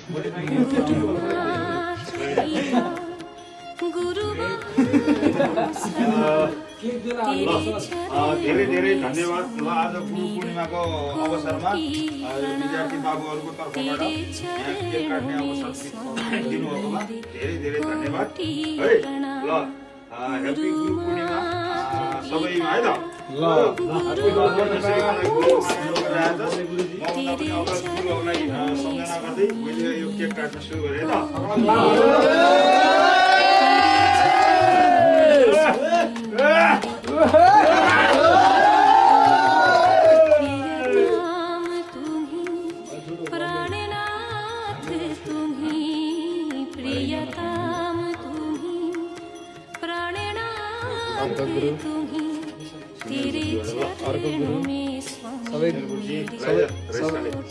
धेरै धेरै धन्यवाद। ल आज गुरु पूर्णिमाको अवसरमा विद्यार्थी बाबुहरूको तर्फबाट यहाँ केक काट्ने अवसर दिनुभएकोमा धेरै धेरै धन्यवाद है। ल ह्याप्पी गुरु पूर्णिमा सबैमा है त। ल गुरुहरूलाई सम्झना गर्दै मैले यो केक काट्न सुरु गरेँ है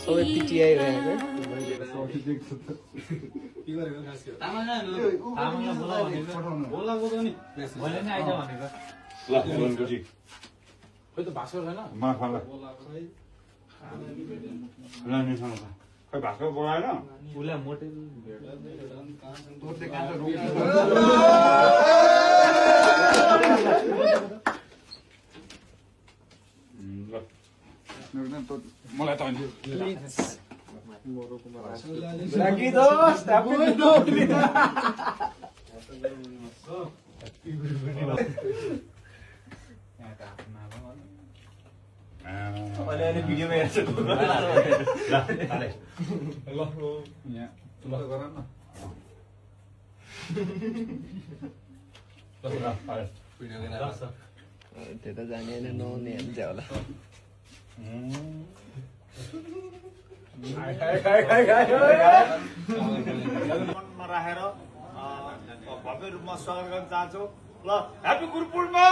सबै पिटिआई रहेको खै भास्कर बोलाएन मलाई त भिडियोमा हेर्छ त्यो त जाने होइन नहुने हुन्छ होला मनमा राखेर भव्य रूपमा स्वागत गर्न चाहन्छु। ल ह्याप्पी गुरु पूर्णिमा।